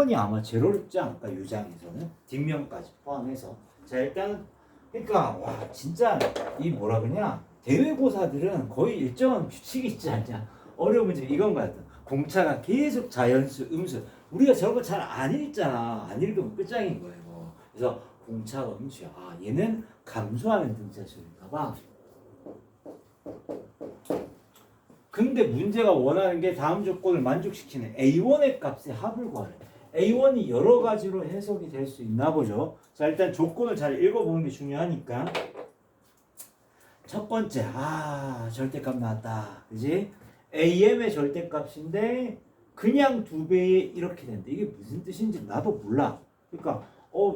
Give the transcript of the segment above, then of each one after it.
이 아마 제로였지 않을까 유장에서는 뒷면까지 포함해서. 자 일단 그러니까 와 진짜 이 뭐라 그러냐 대외고사들은 거의 일정한 규칙이 있지 않냐. 어려운 문제 이건 같아. 공차가 계속 자연수 음수 우리가 저런 거 잘 안 읽잖아. 안 읽으면 끝장인 거예요. 뭐. 그래서 공차가 음수야. 아 얘는 감소하는 등차수인가 봐. 근데 문제가 원하는 게 다음 조건을 만족시키는 A1의 값의 합을 구하래. A1이 여러 가지로 해석이 될 수 있나 보죠. 자 일단 조건을 잘 읽어보는 게 중요하니까. 첫 번째 절대값 나왔다. 그지? AM의 절대값인데 그냥 2배에 이렇게 된다. 이게 무슨 뜻인지 나도 몰라. 그러니까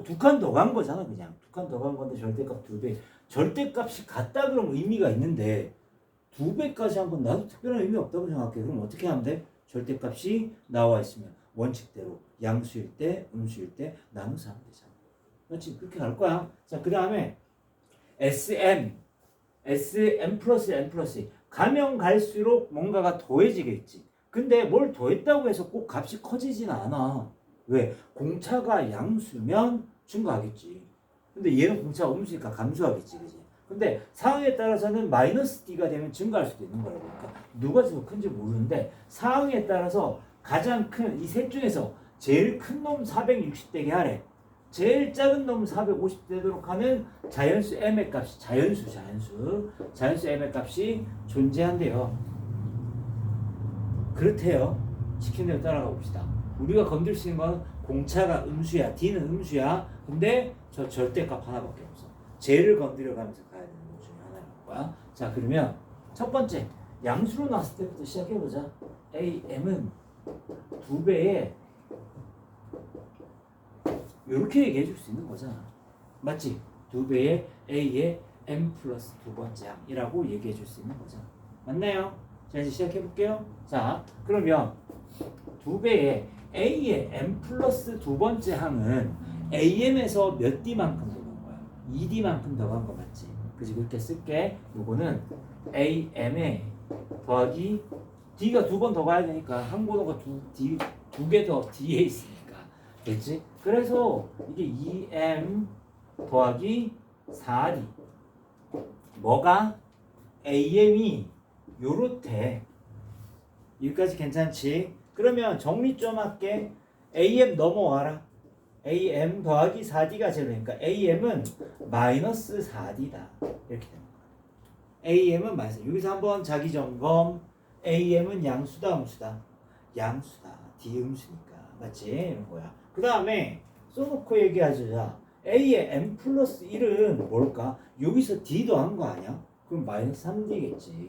두 칸 더 간 거잖아. 그냥 2칸 더 간 건데 절대값 2배. 절대값이 같다 그러면 의미가 있는데 2배까지 한 건 나도 특별한 의미 없다고 생각해. 그럼 어떻게 하면 돼? 절대값이 나와 있으면 원칙대로 양수일 때, 음수일 때 나눠서 하면 되잖아. 그렇지? 그렇게 갈 거야. 자, 그 다음에 SM 플러스 N 플러스 2. 가면 갈수록 뭔가가 더해지겠지. 근데 뭘 더했다고 해서 꼭 값이 커지진 않아. 왜? 공차가 양수면 증가하겠지. 근데 얘는 공차가 음수니까 감소하겠지. 그지? 근데 상황에 따라서는 마이너스 D가 되면 증가할 수도 있는 거라고. 그러니까 누가 더 큰지 모르는데 상황에 따라서 가장 큰 이 셋 중에서 제일 큰 놈 460 되게 하래. 제일 작은 놈 450 되도록 하는 자연수 m의 값이 자연수 m의 값이 존재한대요. 그렇대요. 시킨 대로 따라가 봅시다. 우리가 건들 수 있는 건 공차가 음수야, D는 음수야. 근데 저 절대값 하나밖에 없어. 쟤를 건드려 가면서 가야 되는 것 중에 하나일 거야. 자 그러면 첫 번째 양수로 나왔을 때부터 시작해보자. AM은 2배에 이렇게 얘기해 줄 수 있는 거잖아. 맞지? 2배의 A의 M 플러스 두 번째 항이라고 얘기해 줄 수 있는 거잖아. 맞나요? 자 이제 시작해 볼게요. 자 그러면 2배의 A의 M 플러스 두 번째 항은 AM에서 몇 D만큼 더 간 거야? 2D만큼 더 간 거 맞지? 그지? 그렇게 쓸게. 요거는 AM에 더하기 D가 두 번 더 가야 되니까 한 번호가 두 개 더 D에 있으니까 됐지? 그래서 이게 2M 더하기 4D 뭐가? AM이 요렇대. 여기까지 괜찮지? 그러면 정리 좀 할게. AM 넘어와라. AM 더하기 4D가 제로니까 AM은 마이너스 4D다. 이렇게 되는 거야. AM은 마이너스. 여기서 한번 자기 점검. AM은 양수다 음수다? 양수다. D 음수니까. 맞지? 이런 거야. 그 다음에 써놓고 얘기하자. A의 M 플러스 1은 뭘까? 여기서 D 더한 거 아니야? 그럼 마이너스 3D겠지.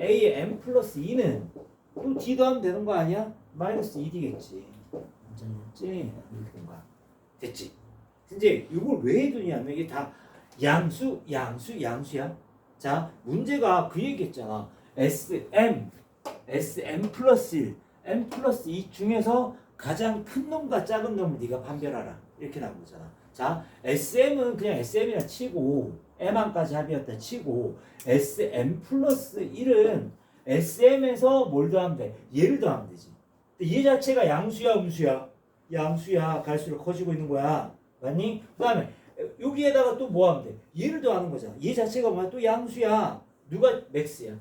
A의 M 플러스 2는 또 D 더하면 되는 거 아니야? 마이너스 2D겠지. 괜찮지? 이렇게 된 거야. 됐지? 이제 이걸 왜 해두냐면 이게 다 양수야. 자, 문제가 그 얘기했잖아. SM 플러스 1, M 플러스 2 중에서 가장 큰 놈과 작은 놈을 네가 판별하라. 이렇게 나온 거잖아. 자, SM은 그냥 SM이라 치고 M항까지 합이었다 치고 SM 플러스 1은 SM에서 뭘 더하면 돼? 얘를 더하면 되지. 얘 자체가 양수야 음수야? 양수야. 갈수록 커지고 있는 거야. 맞니? 그 다음에 여기에다가 또 뭐 하면 돼? 얘를 더하는 거잖아. 얘 자체가 뭐야? 또 양수야. 누가 맥스야?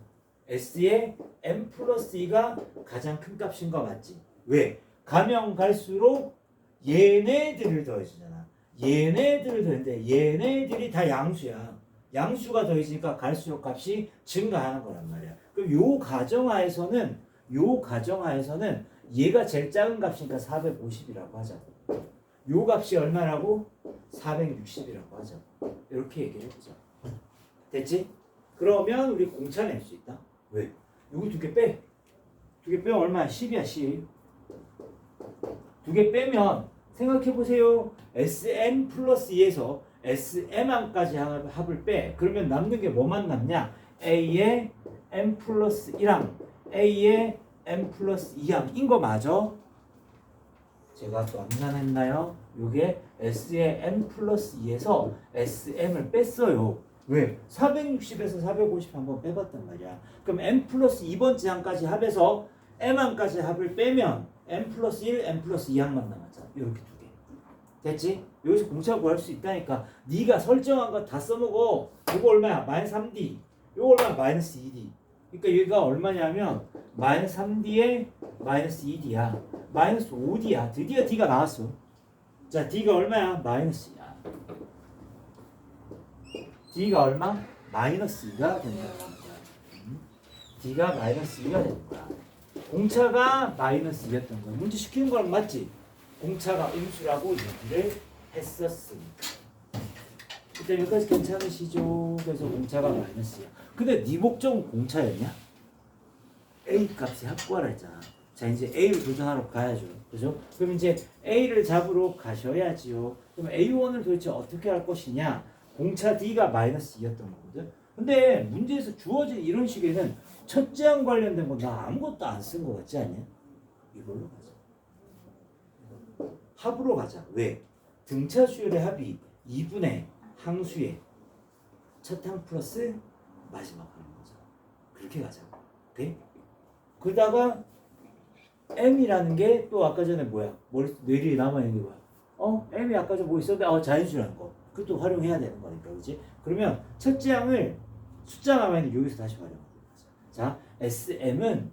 S의 M 플러스 2가 가장 큰 값인 거 맞지? 왜? 가면 갈수록 얘네들을 더해주잖아. 얘네들을 더했는데 얘네들이 다 양수야. 양수가 더해지니까 갈수록 값이 증가하는 거란 말이야. 그럼 요 가정하에서는 얘가 제일 작은 값이니까 450이라고 하자고. 요 값이 얼마라고? 460이라고 하자고. 이렇게 얘기를 해보자. 됐지? 그러면 우리 공차 낼 수 있다. 왜? 요거 두 개 빼. 두 개 빼면 얼마야? 10이야 10. 두 개 빼면 생각해보세요. SM 플러스 2에서 SM항까지 합을 빼. 그러면 남는 게 뭐만 남냐? A의 M 플러스 1항, A의 M 플러스 2항인 거 맞아? 제가 또 암산했나요? 요게 S의 M 플러스 2에서 SM을 뺐어요. 왜? 460에서 450 한번 빼봤단 말이야. 그럼 M 플러스 2번째 항까지 합해서 M항까지 합을 빼면 m 플러스 1, m 플러스 2항만 남았잖아. 이렇게 두 개. 됐지? 여기서 공차 구할 수 있다니까. 네가 설정한 거 다 써먹어. 이거 얼마야? 마이너스 3d. 이거 얼마야? 마이너스 2d. 그러니까 얘가 얼마냐면 마이너스 3d에 마이너스 2d야. 마이너스 5d야. 드디어 d가 나왔어. 자, d가 얼마야? 마이너스 2야. d가 얼마? 마이너스 2가 된다. d가 마이너스 2가 되는 거야. 공차가 마이너스 2였던 거야. 문제 시키는 거랑 맞지? 공차가 음수라고 얘기를 했었으니까. 일단 여기까지 괜찮으시죠? 그래서 공차가 마이너스야. 근데 네 목적은 공차였냐? A 값에 합구하라 했잖아. 자, 이제 A를 도전하러 가야죠. 그죠? 그럼 이제 A를 잡으러 가셔야지요. 그럼 A1을 도대체 어떻게 할 것이냐? 공차 D가 마이너스 2였던 거거든. 근데 문제에서 주어진 이런 식에는 첫째 항 관련된 거 나 아무것도 안 쓴 거 같지 않냐? 이걸로 가자. 합으로 가자. 왜? 등차 수열의 합이 2분의 항수의 첫 항 플러스 마지막 항인 거잖아. 그렇게 가자고. 오케이? 그러다가 m이라는 게 또 아까 전에 뭐야? 뇌리에 남아있는 게 뭐야? m이 아까 전에 뭐 있었는데 자연수라는 거. 그것도 활용해야 되는 거니까. 그렇지? 그러면 첫째 항을 숫자 남아있는 여기서 다시 활용하는 거죠. 자, sm은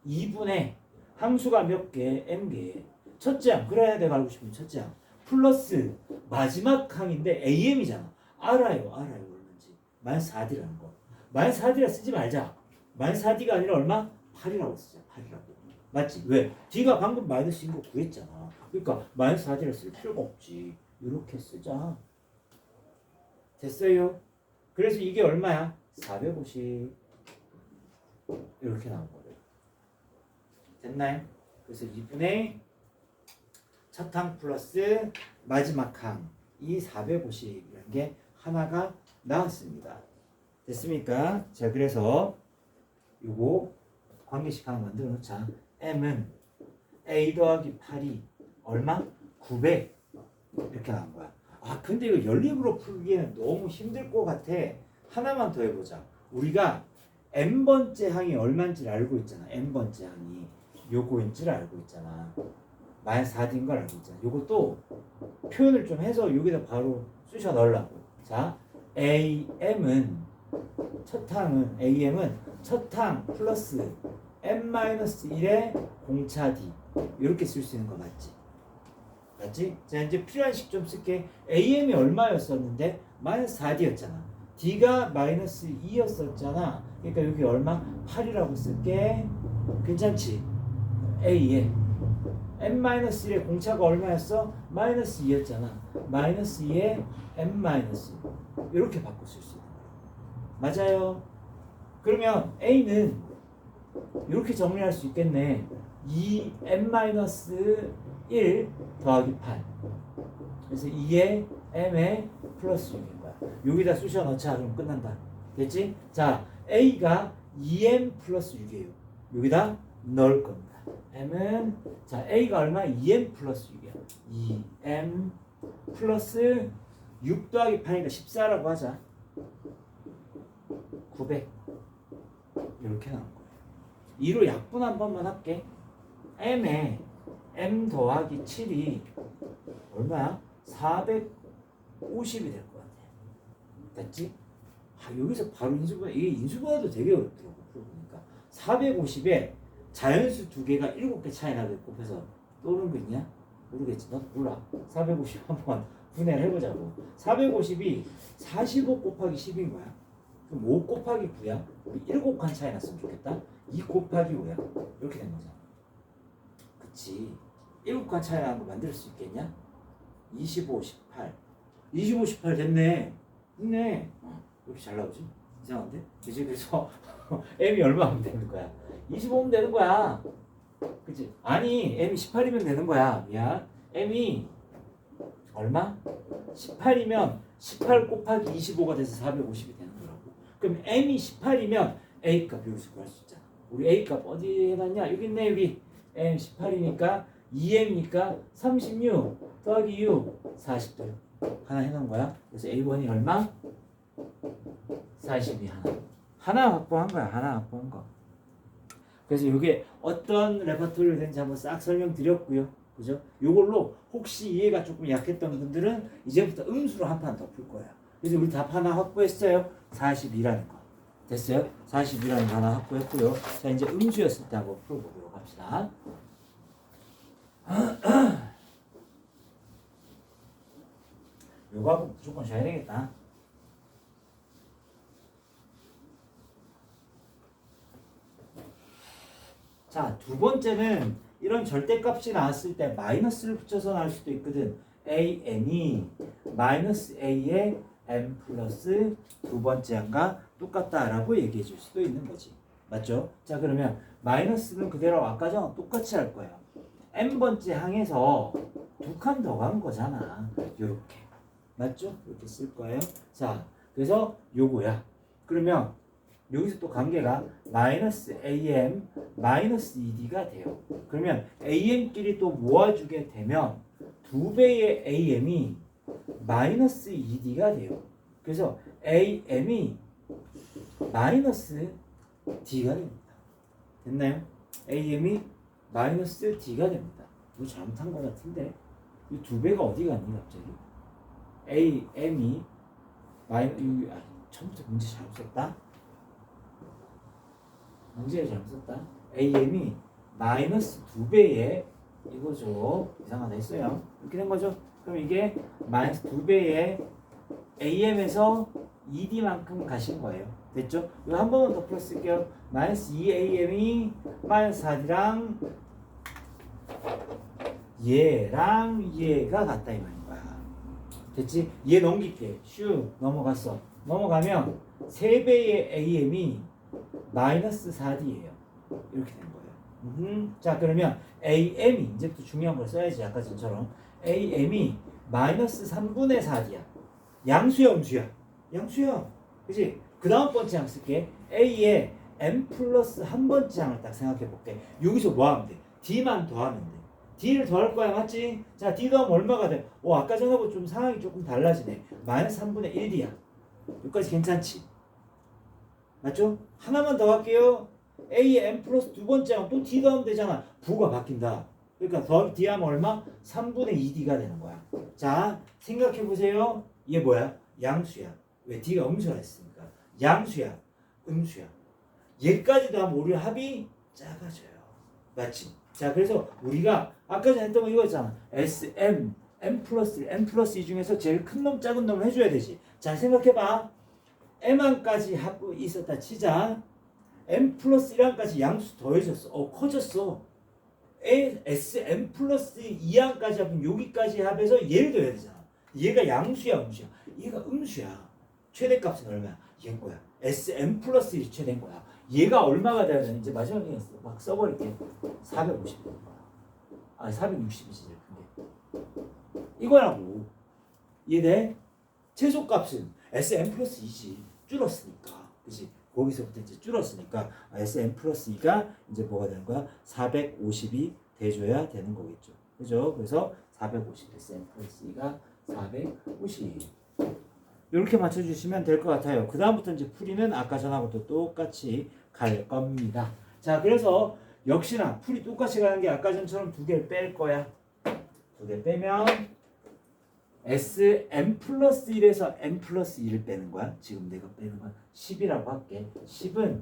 2분의 항수가 몇 개? m개. 첫째 항. 그래야 내가 알고 싶으면 첫째 항. 플러스 마지막 항인데 am이잖아. 알아요. 얼마인지. 마이너스 4d라는 거. 마이너스 4d라 쓰지 말자. 마이너스 4d가 아니라 얼마? 8이라고 쓰자. 8이라고. 맞지? 왜? d가 방금 마이너스인 거 구했잖아. 그러니까 마이너스 4d라 쓸 필요가 없지. 이렇게 쓰자. 됐어요? 그래서 이게 얼마야? 450. 이렇게 나온 거예요. 됐나요? 그래서 2분의 첫 항 플러스 마지막 항. 이 450이라는 게 하나가 나왔습니다. 됐습니까? 자, 그래서 요거 관계식 하나 만들어 놓자. m은 a 더하기 8이 얼마? 900 이렇게 나온 거야. 아, 근데 이거 연립으로 풀기에는 너무 힘들 것 같아. 하나만 더 해보자. 우리가 n번째 항이 얼마인지를 알고 있잖아. n번째 항이 요거인지를 알고 있잖아. 마이너스 4d인 걸 알고 있잖아. 요것도 표현을 좀 해서 여기다 바로 쑤셔 넣으려고. 자, am은 첫 항 플러스 n-1의 공차 d 이렇게 쓸 수 있는 거 맞지? 맞지? 자, 이제 필요한 식 좀 쓸게. am이 얼마였었는데 마이너스 4d였잖아. d가 마이너스 2였었잖아. 그러니까 여기 얼마? 8이라고 쓸게. 괜찮지? a에 n-1의 공차가 얼마였어? 마이너스 2였잖아. 마이너스 2에 n-1 이렇게 바꿔 쓸 수 있는 거야. 맞아요? 그러면 a는 이렇게 정리할 수 있겠네. 2n-1 더하기 8. 그래서 2에 m에 플러스 6인 거야. 여기다 쑤셔 넣자. 그럼 끝난다. 됐지? 자, a가 2m 플러스 6이에요. 여기다 넣을 겁니다. m은 자, a가 얼마? 2m 플러스 6이야. 2m 플러스 6 더하기 8이니까 14라고 하자. 900 이렇게 나온 거예요. 2로 약분 한 번만 할게. m에 m 더하기 7이 얼마야? 450이 될 것 같아. 됐지? 여기서 바로 인수분해. 이게 인수분해도 되게 어렵더라고. 그러니까 450에 자연수 두 개가 7개 차이 나게 곱해서 떠오르는 거 있냐? 모르겠지. 너 몰라. 450 한번 분해를 해보자고. 450이 45 곱하기 10인 거야. 그럼 5 곱하기 9야. 우리 7칸 차이 났으면 좋겠다. 2 곱하기 5야. 이렇게 된 거잖아. 그치. 7칸 차이 나는 거 만들 수 있겠냐? 25, 18. 25, 18 됐네. 됐네. 이렇게 잘 나오지? 이상한데? 그치? 그래서 m이 얼마 하면 되는 거야? 25면 되는 거야. 그치? 아니, m이 18이면 되는 거야. 미안. m이 얼마? 18이면 18 곱하기 25가 돼서 450이 되는 거라고. 그럼 m이 18이면 a값 여기서 구할 수 있잖아. 우리 a값 어디에 해놨냐? 여기 있네. 여기 m 18이니까 2m이니까 36 더하기 6 40도 하나 해놓은 거야. 그래서 a1이 얼마? 42 하나 확보한 거야. 하나 확보한 거. 그래서 이게 어떤 레퍼토리로 되는지 한번 싹 설명드렸고요. 그죠? 요걸로 혹시 이해가 조금 약했던 분들은 이제부터 음수로 한 판 더 풀 거예요. 그래서 우리 답 하나 확보했어요. 42라는 거. 됐어요? 42라는 거 하나 확보했고요. 자, 이제 음수였을 때 한번 풀어보도록 합시다. 요거 하고 무조건 쉬어야 되겠다. 자, 두 번째는 이런 절대값이 나왔을 때 마이너스를 붙여서 나올 수도 있거든. am이 마이너스 a의 m 플러스 두 번째 항과 똑같다라고 얘기해 줄 수도 있는 거지. 맞죠? 자, 그러면 마이너스는 그대로 아까랑 똑같이 할 거예요. n번째 항에서 두 칸 더 간 거잖아. 요렇게. 맞죠? 이렇게 쓸 거예요. 자, 그래서 요거야. 그러면 여기서 또 관계가 마이너스 am 마이너스 2d가 돼요. 그러면 am끼리 또 모아주게 되면 두 배의 am이 마이너스 2d가 돼요. 그래서 am이 마이너스 d가 됩니다. 됐나요? am이 마이너스 d가 됩니다. 이거 잘못한 것 같은데 이 두 배가 어디 갔니 갑자기? am이 처음부터 문제 잘못 썼다. 문제를 잘못 썼다. am이 마이너스 2배의 이거죠. 이상하다 했어요. 이렇게 된 거죠. 그럼 이게 마이너스 2배의 am에서 2d만큼 가신 거예요. 됐죠? 이거 한 번만 더 풀었을게요. 마이너스 2am이 마이너스 4d랑 얘랑 얘가 같다 이 말인 거야. 됐지? 얘 넘길게. 슈 넘어갔어. 넘어가면 3배의 am이 마이너스 4d예요. 이렇게 된 거예요. 자, 그러면 am이 이제부터 중요한 걸 써야지. 아까 전처럼 am이 마이너스 3분의 4d야. 양수야 음수야? 양수야. 그치? 그 다음 번째 항 쓸게. a에 m 플러스 한 번째 항을 딱 생각해 볼게. 여기서 뭐 하면 돼? d만 더하면 돼. d를 더할 거야, 맞지? 자, d 더하면 얼마가 돼? 아까 전하고 좀 상황이 조금 달라지네. 마이너스 3분의 1d야. 여기까지 괜찮지? 맞죠? 하나만 더 할게요. a의 m 플러스 두 번째 하면 또 d 더하면 되잖아. 부가 바뀐다. 그러니까 더 d 하면 얼마? 3분의 2d가 되는 거야. 자, 생각해 보세요. 얘 뭐야? 양수야. 왜? d가 음수라 했으니까. 양수야. 음수야. 얘까지 더하면 우리 합이 작아져요. 맞지? 자, 그래서 우리가 아까 전에 했던 거 이거 있잖아. SM, m 플러스 2 중에서 제일 큰 놈, 작은 놈을 해줘야 되지. 자, 생각해봐. m항까지 하고 있었다 치자. m 플러스 1항까지 양수 더해졌어. 커졌어. sm 플러스 2항까지 합은 여기까지 합해서 얘를 더해야 되잖아. 얘가 양수야, 음수야? 얘가 음수야. 최대값은 얼마야? 얘인 거야. sm 플러스 1이 최대인 거야. 얘가 얼마가 돼야 되는 이제 마지막에 막 써버릴게. 450. 아니 460이지 제일 큰게. 이거라고. 이해돼? 최소값은 sm 플러스 2지. 줄었으니까. 그치? 거기서부터 이제 줄었으니까 sm 플러스 2가 이제 뭐가 되는 거야? 450이 돼줘야 되는 거겠죠. 그죠? 그래서 450 sm 플러스 2가 450. 이렇게 맞춰주시면 될 것 같아요. 그 다음부터 이제 풀이는 아까 전하고도 똑같이 갈 겁니다. 자, 그래서 역시나 풀이 똑같이 가는 게 아까 전처럼 두 개를 뺄 거야. 두 개 빼면 SM 플러스 1에서 M 플러스 2를 빼는 거야. 지금 내가 빼는 건 10이라고 할게. 10은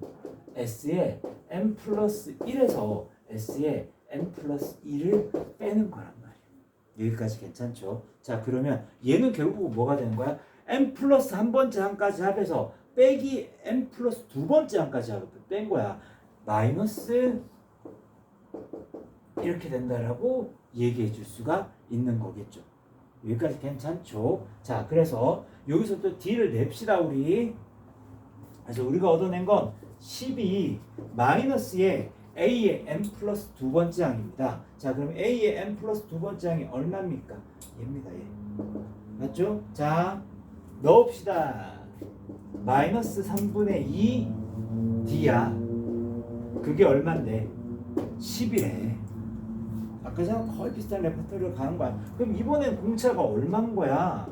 S에 M 플러스 1에서 S에 M 플러스 2를 빼는 거란 말이야. 여기까지 괜찮죠? 자, 그러면 얘는 결국 뭐가 되는 거야? M 플러스 한 번째 항까지 합해서 빼기 M 플러스 두 번째 항까지 하고 뺀 거야. 마이너스 이렇게 된다라고 얘기해 줄 수가 있는 거겠죠. 여기까지 괜찮죠? 자, 그래서 여기서 또 D를 냅시다 우리. 그래서 우리가 얻어낸 건 12 마이너스의 A의 M 플러스 두 번째 항입니다. 자, 그럼 A의 M 플러스 두 번째 항이 얼마입니까? 얘입니다. 얘. 맞죠? 자, 넣읍시다. 마이너스 3분의 2 D야. 그게 얼만데? 10이래. 아까 전에 거의 비슷한 레퍼토리로 가는 거야. 그럼 이번엔 공차가 얼마인 거야?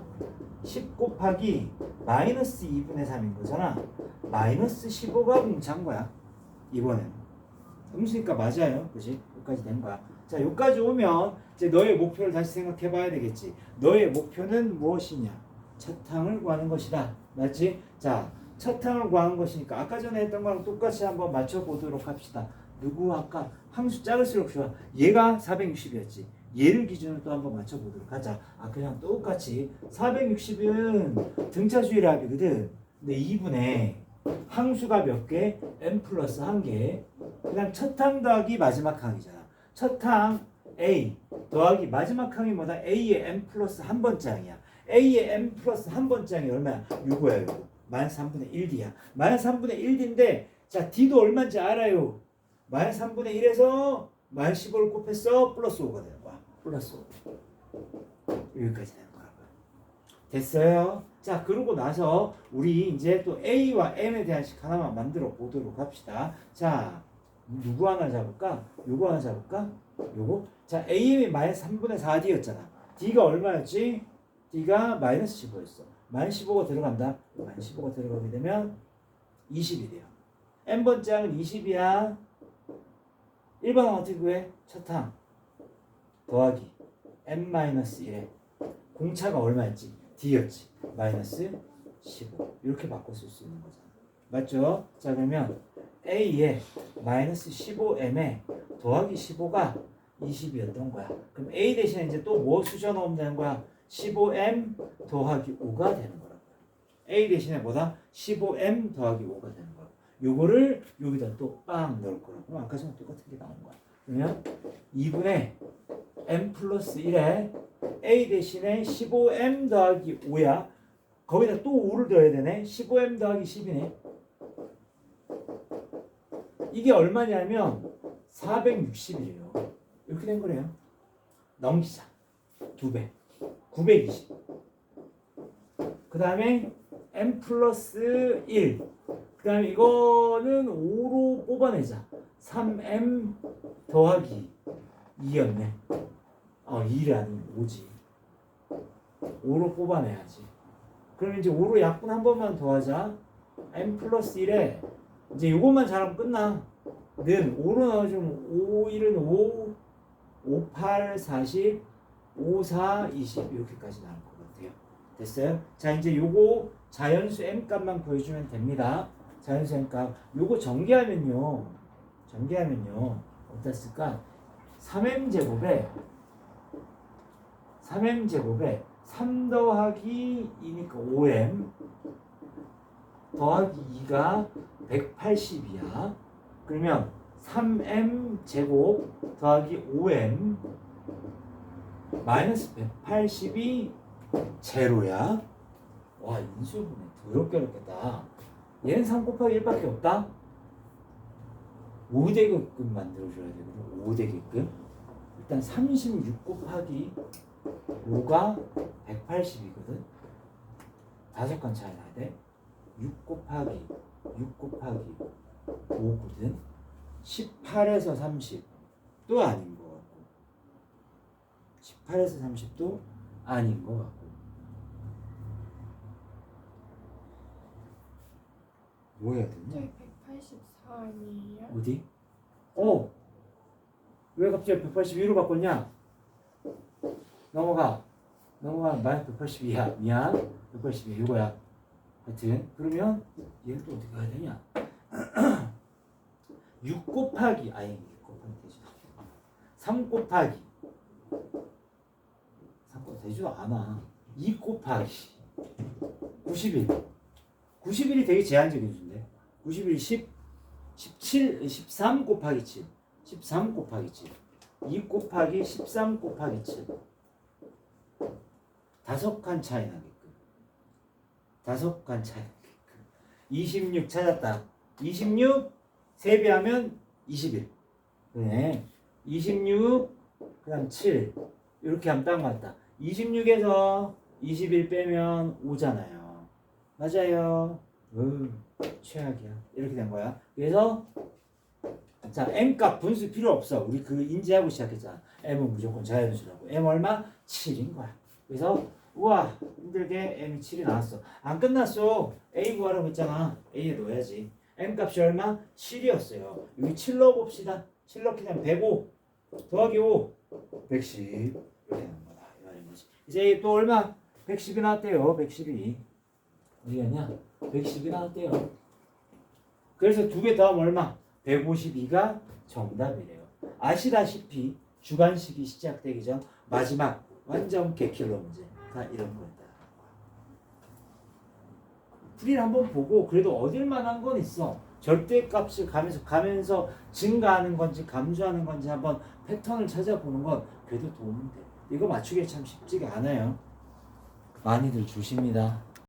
10 곱하기 마이너스 2분의 3인 거잖아. 마이너스 15가 공차인 거야. 이번엔. 음수니까 맞아요. 그지? 여기까지 된 거야. 자, 여기까지 오면 이제 너의 목표를 다시 생각해 봐야 되겠지. 너의 목표는 무엇이냐? 첫 항을 구하는 것이다. 맞지? 자, 첫 항을 구하는 것이니까 아까 전에 했던 거랑 똑같이 한번 맞춰 보도록 합시다. 누구 아까 항수 작을수록 좋아. 얘가 460이었지. 얘를 기준으로 또 한번 맞춰 보도록 하자. 아, 그냥 똑같이 460은 등차수열의 합이거든. 근데 2분의 항수가 몇 개? n 플러스 1개. 그 다음 첫 항 더하기 마지막 항이잖아. 첫 항 a 더하기 마지막 항이 뭐다? a의 n 플러스 한 번째 항이야. a의 n 플러스 한 번째 항이 얼마야? 요거야 요거. 마이너스 3분의 1d야. 마이너스 3분의 1d인데 자 d도 얼마인지 알아요. 마이너스 3분의 1에서 마이너스 15를 곱했어. 플러스 5가 되는 거야. 플러스 5. 여기까지 되는 거라고요. 됐어요? 자, 그러고 나서 우리 이제 또 A와 M에 대한 식 하나만 만들어 보도록 합시다. 자, 누구 하나 잡을까? 요거 하나 잡을까? 요거? 자, AM이 마이너스 3분의 4D였잖아. D가 얼마였지? D가 마이너스 15였어. 마이너스 15가 들어간다. 마이너스 15가 들어가게 되면 20이 돼요. N번째 항은 20이야. 1번은 어떻게 구해? 첫 항 더하기 N-1에 공차가 얼마였지? D였지. 마이너스 15. 이렇게 바꿔 쓸 수 있는 거잖아. 맞죠? 자, 그러면 A에 마이너스 15M에 더하기 15가 20이었던 거야. 그럼 A 대신에 이제 또 뭐 수저 넣으면 되는 거야? 15M 더하기 5가 되는 거라고요. A 대신에 뭐다? 15M 더하기 5가 되는 거야. 요거를 여기다 또 빵 넣을 거라고. 그럼 아까 전에 똑같은 게 나온 거야. 그러면 2분의 M 플러스 1에 A 대신에 15M 더하기 5야. 거기다 또 5를 더해야 되네. 15M 더하기 10이네. 이게 얼마냐면 460이에요. 이렇게 된 거래요. 넘기자. 2배. 920. 그 다음에 M 플러스 1. 그 다음에 이거는 5로 뽑아내자. 3M 더하기 2였네. 2를 아니면 5지. 5로 뽑아내야지. 그럼 이제 5로 약분 한 번만 더 하자. M 플러스 1에 이제 이것만 잘하면 끝나. 는 5로 넣어주면 5, 1은 5, 5, 8, 40, 5, 4, 20 이렇게까지 나올 것 같아요. 됐어요? 자, 이제 요거 자연수 M 값만 구해주면 됩니다. 자연수 M 값. 요거 전개하면요. 어디다 쓸까? 3M 제곱에 3 더하기 2니까 5M 더하기 2가 180이야. 그러면 3M 제곱 더하기 5M 마이너스 180이 제로야. 와, 인수분해 더럽게 어렵겠다. 얘는 3 곱하기 1밖에 없다. 5대기끔 만들어줘야 되거든. 5대기끔. 일단 36 곱하기 5가 180이거든. 5칸 차이 나야 돼. 6 곱하기 5거든. 18에서 30도 아닌 것 같고 18에서 30도 아닌 것 같고 뭐 해야 되냐? 저기 184 아니에요? 어디? 왜 갑자기 182로 바꿨냐? 넘어가 마이너스 182야. 미안. 182 이거야. 하여튼 그러면 얘는 또 어떻게 해야 되냐? 6 곱하기 6 곱하기 되지도 3 곱하기 되지도 않아. 2 곱하기 91이 되게 제한적인 수인데 91이 13 곱하기 7 13 곱하기 7 2 곱하기 13 곱하기 7 5칸 차이 나게끔 26 찾았다. 26 3배하면 21. 그래. 26 그다음 7 이렇게 하면 딱 맞다. 26에서 21 빼면 5잖아요. 맞아요. 최악이야. 이렇게 된 거야. 그래서 자, M값 분수 필요 없어. 우리 그 인지하고 시작했잖아. M은 무조건 자연수라고. M 얼마? 7인 거야. 그래서 우와 힘들게 M이 7이 나왔어. 안 끝났어. A 구하라고 했잖아. A에 넣어야지. m 값이 얼마? 7이었어요. 여기 7 넣어봅시다. 7 넣기 전에 105 더하기 5 110 이렇게 되는 거다. 이 말인 거지. 이제 또 얼마? 110이 나왔대요. 112 어디 갔냐? 110이 나왔대요. 그래서 두 개 더하면 얼마? 152가 정답이래요. 아시다시피 주관식이 시작되기 전 마지막 완전 개킬러 문제가 이런 거였다. 풀이를 한번 보고 그래도 얻을 만한 건 있어. 절대값을 가면서 증가하는 건지 감소하는 건지 한번 패턴을 찾아보는 건 그래도 도움이 돼. 이거 맞추기 참 쉽지가 않아요. 많이들 주십니다.